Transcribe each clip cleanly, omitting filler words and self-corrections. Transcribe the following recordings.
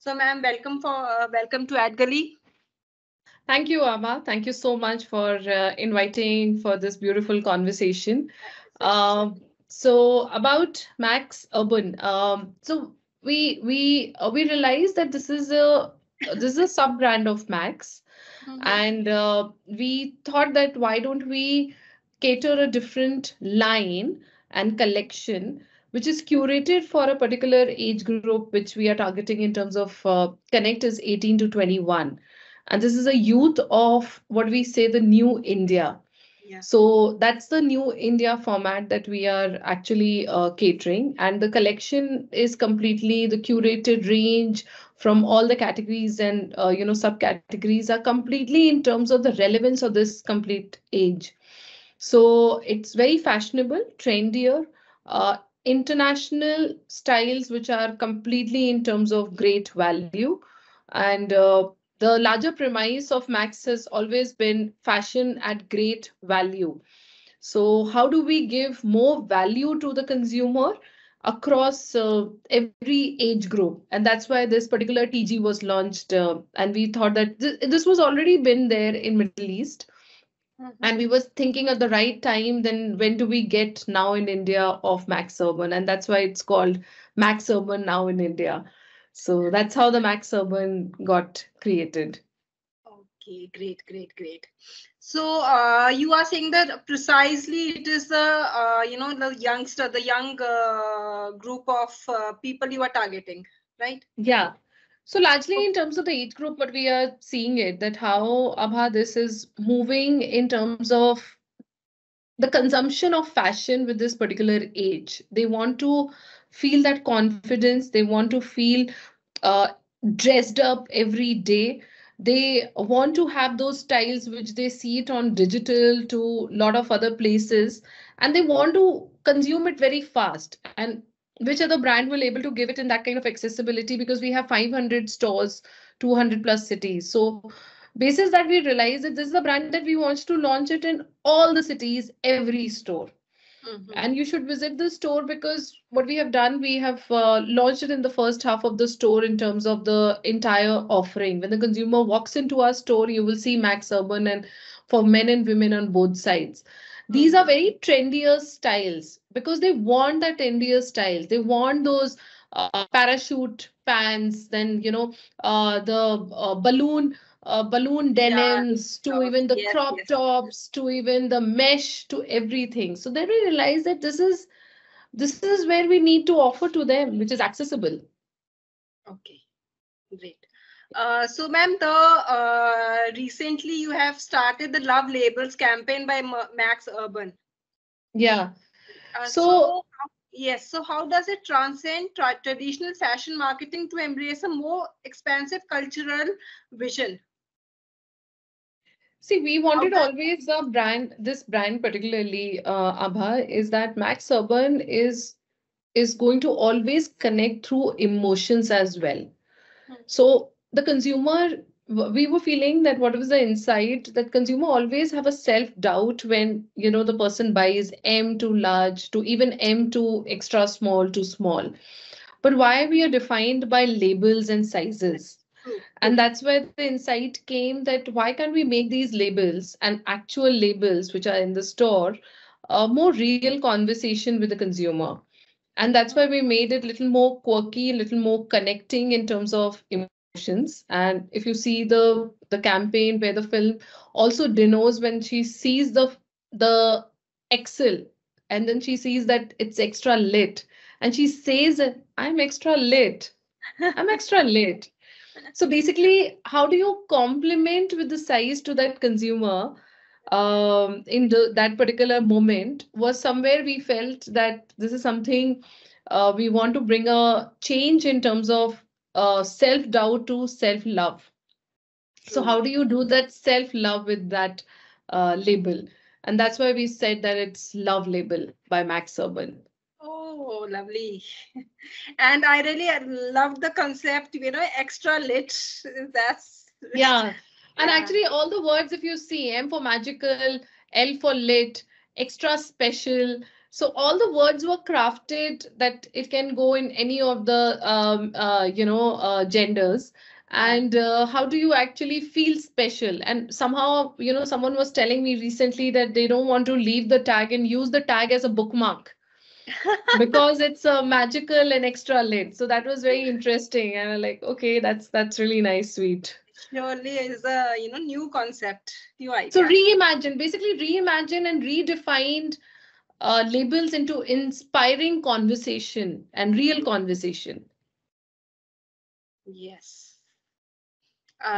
So, ma'am, welcome to AdGully. Thank you, Abha. Thank you so much for inviting for this beautiful conversation. Um, so about Max Urban. So we realized that this is a sub brand of Max, Mm-hmm. and we thought that why don't we cater a different line and collection which is curated for a particular age group which we are targeting in terms of connect is 18 to 21, and this is a youth of what we say the new India. Yeah. So that's the new India format that we are actually catering, and the collection is completely the curated range from all the categories and subcategories are completely in terms of the relevance of this complete age. So it's very fashionable, trendier, international styles which are completely in terms of great value. And the larger premise of Max has always been fashion at great value. So, how do we give more value to the consumer across every age group? And that's why this particular TG was launched. And we thought that this was already been there in Middle East, and we Mm-hmm. was thinking at the right time then when do we get now in India of Max Urban, and that's why it's called Max Urban now in India. So that's how the Max Urban got created. Okay, great. So, you are saying that precisely it is the youngster, the young group of people you are targeting, right? Yeah. So largely Okay. in terms of the age group, what we are seeing it that how Abha this is moving in terms of the consumption of fashion with this particular age. They want to feel that confidence. They want to feel uh, dressed up every day. They want to have those styles which they see it on digital to a lot of other places, and they want to consume it very fast. And which other brand will able to give it in that kind of accessibility, because we have 500 stores, 200 plus cities. So basis that we realize that this is a brand that we want to launch it in all the cities, every store, Mm-hmm. and you should visit the store, because what we have done, we have launched it in the first half of the store in terms of the entire offering. When the consumer walks into our store, you will see Max Urban, and for men and women on both sides. These are Mm-hmm. very trendier styles because they want that trendier styles. They want those parachute pants, then the balloon Yeah, denims, to tops. even the Yes, crop yes. tops, to even the mesh, to everything. So then we realize that this is where we need to offer to them, which is accessible. Okay, great. So, ma'am, the recently you have started the Love Labels campaign by Max Urban. Yeah. So Yes, so how does it transcend traditional fashion marketing to embrace a more expansive cultural vision? see, we How wanted does always the brand, this brand particularly, Abha, is that Max Urban is going to always connect through emotions as well. So the consumer, we were feeling that what was the insight that consumer always have a self doubt when the person buys M too large to even M too extra small to small. But why we are defined by labels and sizes. true, And true. that's where the insight came that why can't we make these labels and actual labels which are in the store a more real conversation with the consumer. And that's why we made it a little more quirky, a little more connecting in terms of emotions. And if you see the campaign where the film also denotes when she sees the Excel, and then she sees that it's extra lit, and she says, I'm extra lit, I'm extra lit. So basically, how do you complement with the size to that consumer in that particular moment was somewhere we felt that this is something we want to bring a change in terms of self-doubt to self-love. So True. how do you do that self-love with that label? And that's why we said that it's Love Label by Max Urban. Oh, lovely. And I really love the concept, extra lit. That's, Yeah. And yeah. actually, all the words, if you see, M for magical, L for lit, extra special. So all the words were crafted that it can go in any of the genders. Yeah. And how do you actually feel special? And somehow, someone was telling me recently that they don't want to leave the tag and use the tag as a bookmark because it's magical and extra lit. So that was very interesting, and I'm like, okay, that's really nice, sweet. Surely is a new concept, new So idea. reimagine, basically reimagine and redefined labels into inspiring conversation and real conversation. Yes.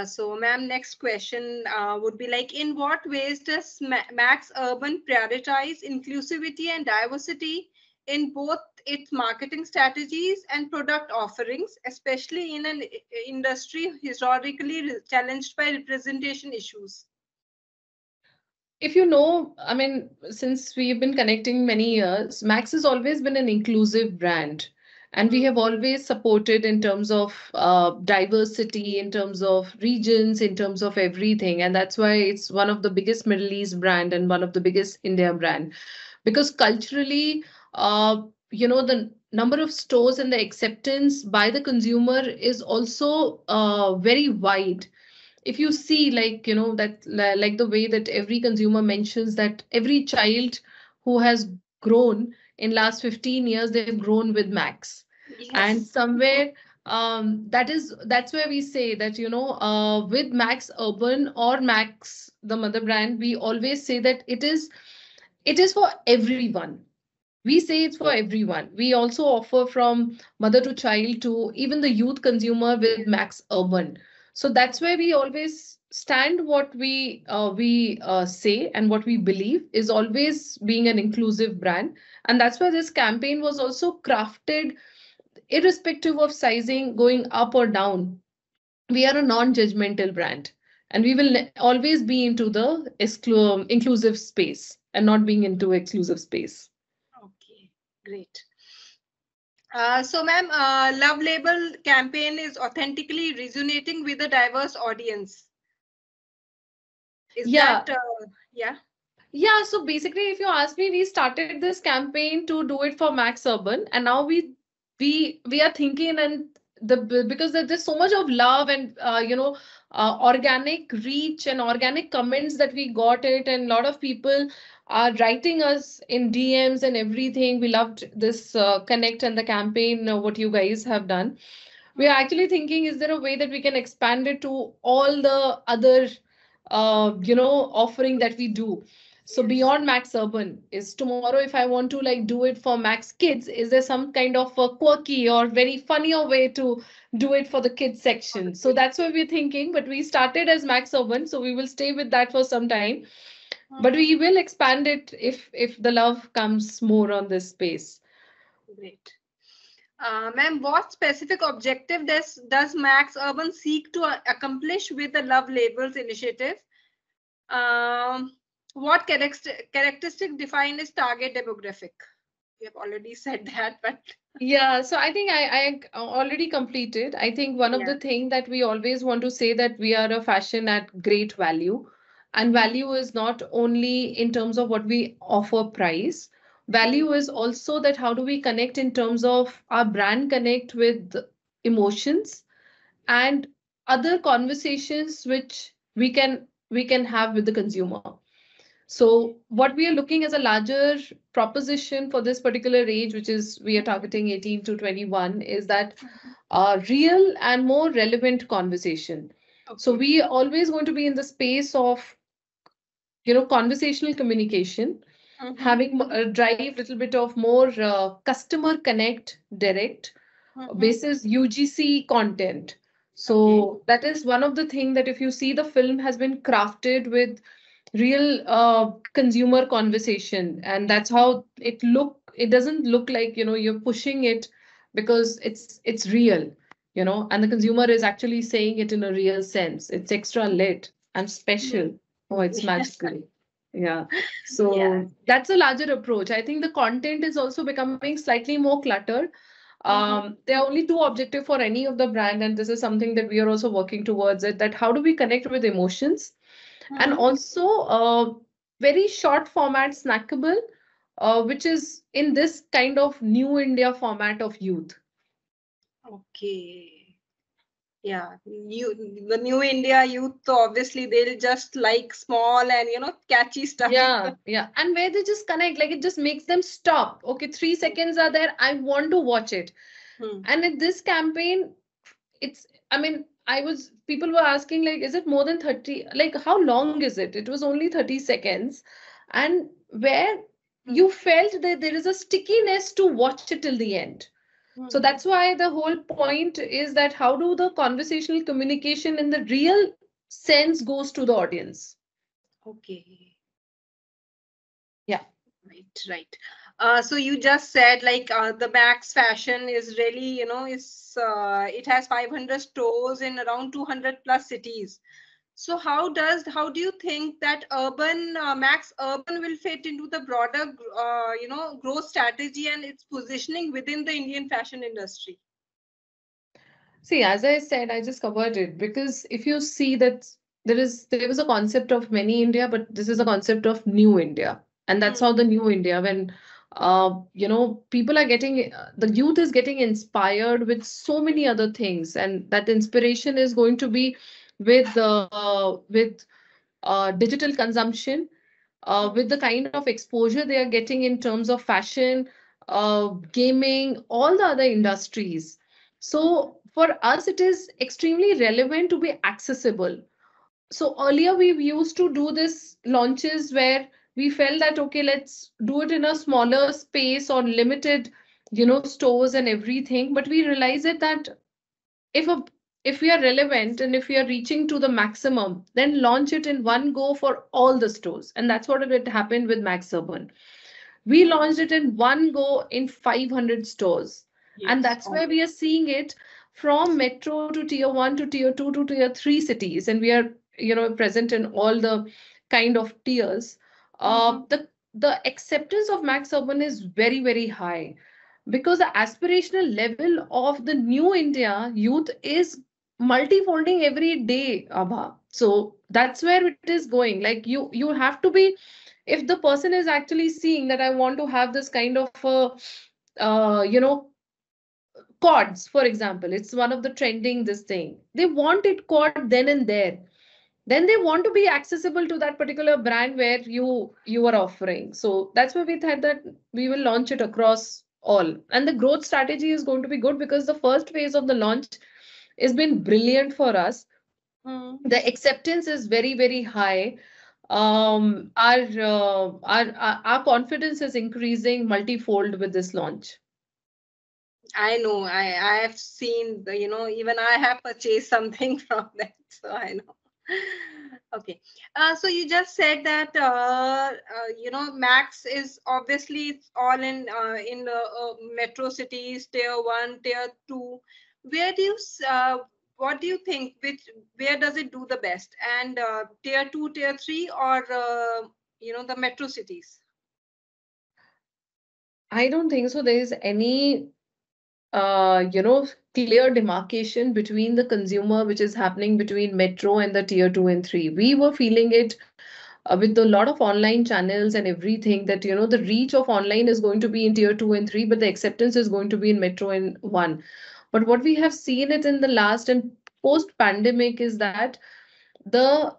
So, ma'am, next question would be like, in what ways does Max Urban prioritize inclusivity and diversity in both its marketing strategies and product offerings, especially in an industry historically challenged by representation issues? If you know, I mean, since we've been connecting many years, Max has always been an inclusive brand. And we Mm, have always supported in terms of diversity, in terms of regions, in terms of everything. And that's why it's one of the biggest Middle East brand and one of the biggest India brand. Because culturally, the number of stores and the acceptance by the consumer is also very wide. If you see, like, that like the way that every consumer mentions that every child who has grown in last 15 years, they've grown with Max. And yes. somewhere, that's where we say that, with Max Urban or Max the mother brand, we always say that it is for everyone. We say it's for everyone. We also offer from mother to child to even the youth consumer with Max Urban. So that's where we always stand. What we say and what we believe is always being an inclusive brand, and that's why this campaign was also crafted irrespective of sizing going up or down. We are a non-judgmental brand, and we will always be into the inclusive space and not being into exclusive space. Okay, great. So, ma'am, Love Label campaign is authentically resonating with a diverse audience. Is Yeah. that, yeah? Yeah, so basically, if you ask me, we started this campaign to do it for Max Urban, and now we are thinking, and because there's so much of love and organic reach and organic comments that we got it, and a lot of people are writing us in DMs and everything. We loved this connect and the campaign, what you guys have done. We are actually thinking, is there a way that we can expand it to all the other offering that we do? So Yes. beyond Max Urban, is tomorrow if I want to like do it for Max Kids, is there some kind of a quirky or very funnier way to do it for the kids For the section? So kids. that's what we're thinking. But we started as Max Urban, so we will stay with that for some time. But Mhm. we will expand it if the love comes more on this space. Great. Ma'am, what specific objective does Max Urban seek to accomplish with the Love Labels initiative? What characteristic define its target demographic? You have already said that, but Yeah, so I think I already completed. I think one of yeah. the thing that we always want to say that we are a fashion at great value. And Mhm. value is not only in terms of what we offer price. Mhm. Value is also that how do we connect in terms of our brand connect with emotions and other conversations which we can have with the consumer. So what we are looking as a larger proposition for this particular age, which is we are targeting 18 to 21, is that Mhm. real and more relevant conversation. So Okay. we are always going to be in the space of conversational communication, Mhm. having drive little bit of more customer connect direct Mhm. basis UGC content. Okay. So that is one of the thing that if you see the film has been crafted with real consumer conversation, and that's how it doesn't look like you're pushing it, because it's real, and the consumer is actually saying it in a real sense. It's extra lit and special. Oh, it's magical. Yeah. Yeah. So that's a larger approach. I think the content is also becoming slightly more cluttered. Mhm. There are only two objectives for any of the brand, and this is something that we are also working towards it, that how do we connect with emotions, and Mhm. also very short format snackable, which is in this kind of new India format of youth. Okay. Yeah, the new India youth, obviously they'll just like small and catchy stuff. Yeah, yeah. And where they just connect, like it just makes them stop. Okay, 3 seconds are there. I want to watch it. Hmm. And in this campaign, it's, I mean, people were asking, like, is it more than 30? Like, how long is it? It was only 30 seconds. And where Hmm. you felt that there is a stickiness to watch it till the end. So Hmm. that's why the whole point is that how do the conversational communication in the real sense goes to the audience. Okay. Yeah. Right, right. So you just said like the Max Fashion is really, is it has 500 stores in around 200 plus cities. So how do you think that urban Max Urban will fit into the broader growth strategy and its positioning within the Indian fashion industry? See, as I said, I just covered it because if you see that there was a concept of many India, but this is a concept of new India, and that's how Hmm. the new India when people are getting the youth is getting inspired with so many other things, and that inspiration is going to be with digital consumption, Hmm. with the kind of exposure they are getting in terms of fashion, gaming, all the other industries. Hmm. So for us, it is extremely relevant to be accessible. So earlier we used to do this launches where we felt that okay, let's do it in a smaller space or limited, stores and everything. But we realized it that if a if we are relevant and if we are reaching to the maximum, then launch it in one go for all the stores. And that's what it happened with Max Urban. We Hmm. launched it in one go in 500 stores. And Yes. that's where we are seeing it from metro to tier 1 to tier 2 to tier 3 cities. And we are, present in all the kind of tiers. Hmm. The acceptance of Max Urban is very, very high because the aspirational level of the new India youth is multifolding every day, Abha. So that's where it is going. Like you have to be, if the person is actually seeing that I want to have this kind of chords, for example, it's one of the trending this thing. They want it chord then and there. Then they want to be accessible to that particular brand where you are offering. So that's why we thought that we will launch it across all. And the growth strategy is going to be good because the first phase of the launch has been brilliant for us. Hmm. The acceptance is very, very high. Our confidence is increasing multifold with this launch. I know. I have seen the, even I have purchased something from that, so I know. Okay. So you just said that Max is obviously it's all in metro cities, tier one, tier two. Where do you what do you think? Where does it do the best? And tier two, tier three, or the metro cities? I don't think so. There is any clear demarcation between the consumer, which is happening between metro and the tier two and three. We were feeling it with a lot of online channels and everything that, the reach of online is going to be in tier two and three, but the acceptance is going to be in metro and one. But what we have seen it in the last and post pandemic is that the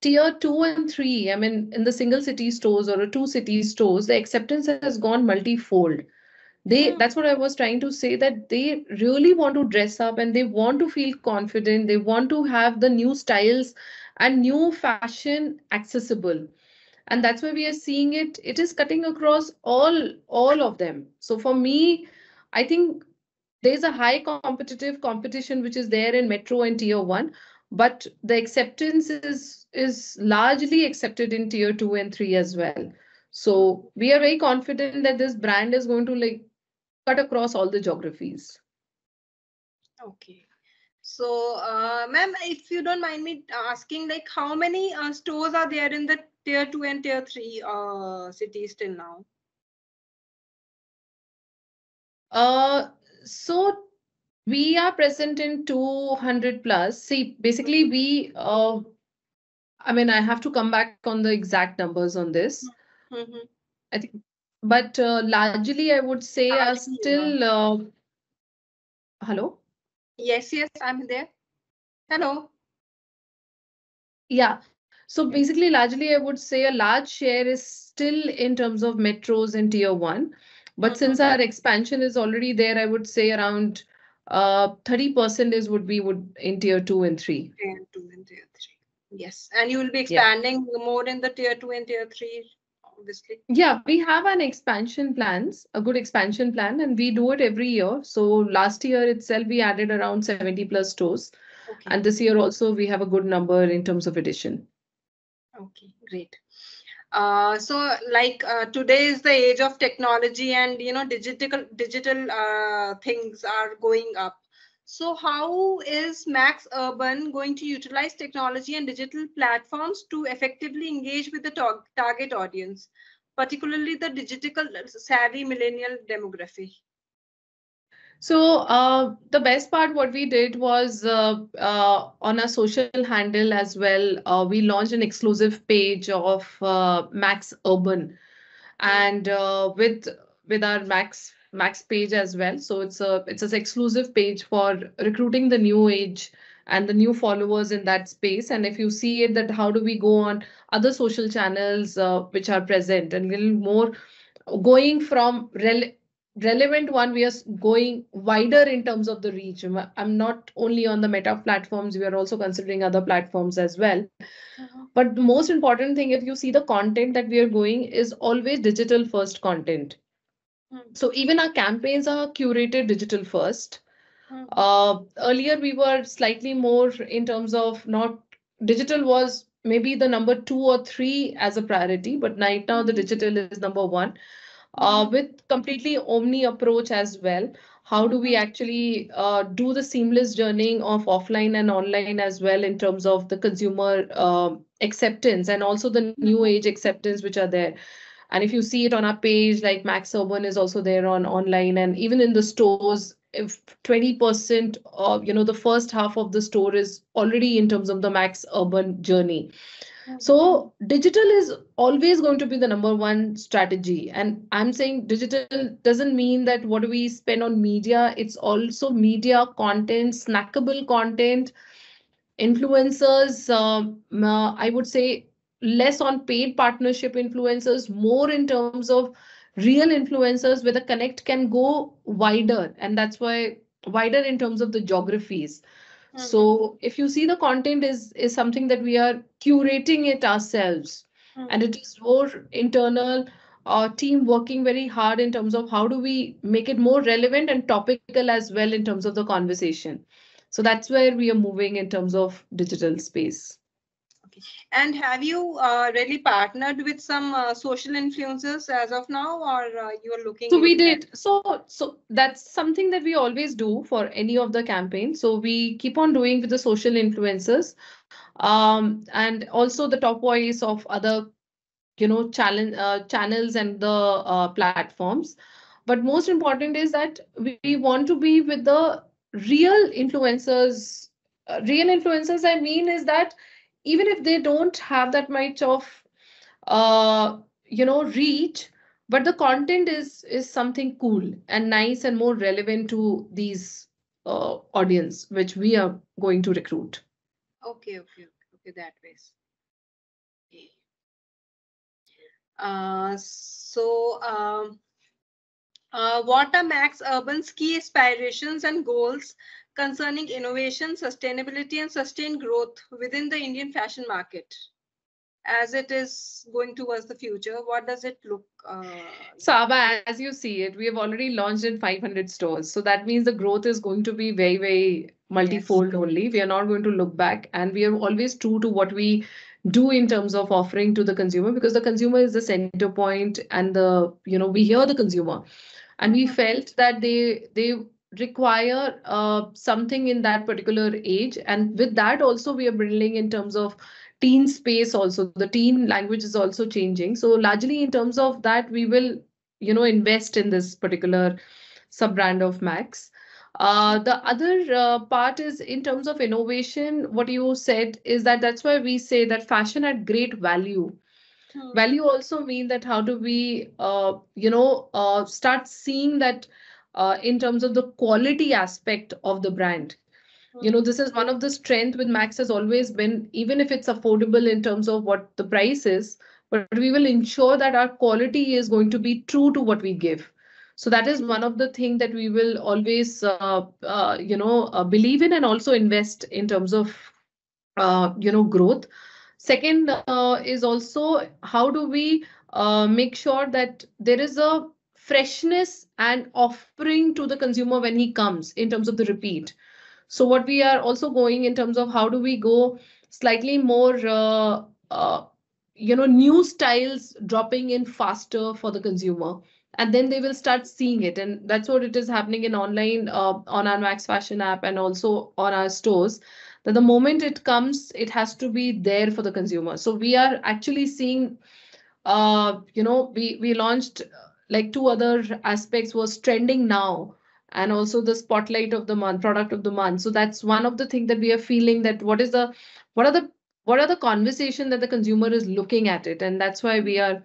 tier two and three, I mean, in the single city stores or a two city stores, the acceptance has gone multifold. That's Hmm. what I was trying to say, that they really want to dress up and they want to feel confident, they want to have the new styles and new fashion accessible. And that's why we are seeing it is cutting across all of them. So for me, I think there's a high competitive competition which is there in metro and tier 1, but the acceptance is largely accepted in tier 2 and 3 as well. Hmm. So we are very confident that this brand is going to like cut across all the geographies. Okay. So, ma'am, if you don't mind me asking, like, how many stores are there in the tier two and tier three cities till now? Uh, so we are present in 200 plus. See, basically I mean, I have to come back on the exact numbers on this. Mm-hmm. I think. but largely I would say are Largely, still hello. yes, yes, I'm there. Hello. Yeah. So Yes. basically, largely, I would say a large share is still in terms of metros and tier one. But Mm-hmm. since our expansion is already there, I would say around 30% is would be would in tier two and three. Tier 2 and Tier 3. Yes. And you will be Yeah. expanding more in the Tier 2 and Tier 3, obviously. Yeah, we have an expansion plans, a good expansion plan, and we do it every year. So last year itself, we added around 70 plus stores. Okay. And this year also, we have a good number in terms of addition. Okay. Great. So like today is the age of technology, and digital things are going up. So how is Max Urban going to utilize technology and digital platforms to effectively engage with the target audience, particularly the digital savvy millennial demography? So the best part, what we did was on a social handle as well. We launched an exclusive page of Max Urban, Hmm. and with our Max page as well. So it's an exclusive page for recruiting the new age and the new followers in that space. And if you see it, that how do we go on other social channels which are present and little more going from relevant one, we are going wider in terms of the reach. I'm not only on the meta platforms, we are also considering other platforms as well. Mhm. But the most important thing, if you see the content that we are going, is always digital first content. Hmm. So even our campaigns are curated digital first. Hmm. Earlier, we were slightly more in terms of not digital was maybe the number two or three as a priority, but right now the Hmm. digital is number one. Hmm. With completely omni approach as well. How do we Hmm. actually do the seamless journey of offline and online as well in terms of the consumer acceptance and also the new age acceptance which are there. And if you see it on our page, like Max Urban is also there on online, and even in the stores, if 20% of the first half of the store is already in terms of the Max Urban journey. Hmm. So digital is always going to be the number one strategy. And I'm saying digital doesn't mean that what do we spend on media, it's also media content, snackable content, influencers, I would say less on paid partnership influencers, more in terms of real influencers where the connect can go wider. And that's why wider in terms of the geographies. Hmm. So if you see the content is something that we are curating it ourselves, and Hmm. it is more internal team working very hard in terms of how do we make it more relevant and topical as well in terms of the conversation. So that's where we are moving in terms of digital space. Okay. And have you really partnered with some social influencers as of now, or you are looking So we into that? did. So that's something that we always do for any of the campaigns. So we keep on doing with the social influencers, and also the top voice of other channels and the platforms. But most important is that we want to be with the real influencers. Real influencers, I mean, is that even if they don't have that much of reach, but the content is something cool and nice and more relevant to these audience which we are going to recruit. Okay, okay, okay, okay, that ways. Okay. What are Max Urban's key aspirations and goals concerning innovation, sustainability, and sustained growth within the Indian fashion market as it is going towards the future? What does it look So, like? Abba, as you see it, we have already launched in 500 stores. So that means the growth is going to be very, very Yes. multifold only. We are not going to look back, and we are always true to what we do in terms of offering to the consumer, because the consumer is the center point, and we hear the consumer, and we Mhm. felt that they require something in that particular age. And with that also we are building in terms of teen space also. The teen language is also changing. So largely in terms of that we will invest in this particular sub brand of Max. The other part is in terms of innovation. What you said is that that's why we say that fashion at great value Hmm. Value also mean that how do we, start seeing that in terms of the quality aspect of the brand. Hmm. This is one of the strength with Max has always been, even if it's affordable in terms of what the price is, but we will ensure that our quality is going to be true to what we give. So that is one of the thing that we will always believe in and also invest in terms of growth. Second is also how do we make sure that there is a freshness and offering to the consumer when he comes in terms of the repeat. So what we are also going in terms of how do we go slightly more, new styles dropping in faster for the consumer, and then they will start seeing it, and that's what it is happening in online, on our Max Fashion app and also on our stores. That the moment it comes, it has to be there for the consumer. So we are actually seeing, we launched like two other aspects was trending now, and also the spotlight of the month, product of the month. So that's one of the things that we are feeling, that what are the what are the conversation that the consumer is looking at it, and that's why we are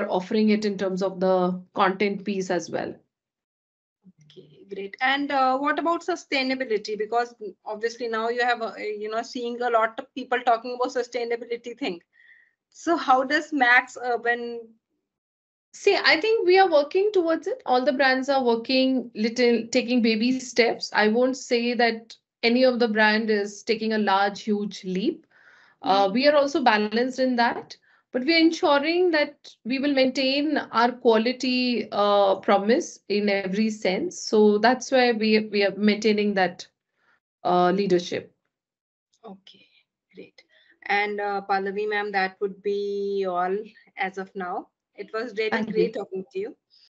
offering it in terms of the content piece as well. Okay, great. And what about sustainability? Because obviously now you have, seeing a lot of people talking about sustainability thing. So how does Max when? See, I think we are working towards it. All the brands are working little, taking baby steps. I won't say that any of the brand is taking a large, huge leap. Hmm. We are also balanced in that, but we are ensuring that we will maintain our quality promise in every sense. So that's why we are maintaining that leadership. Okay, great. And Pallavi ma'am, that would be all as of now. It was really Thank you. great talking to you.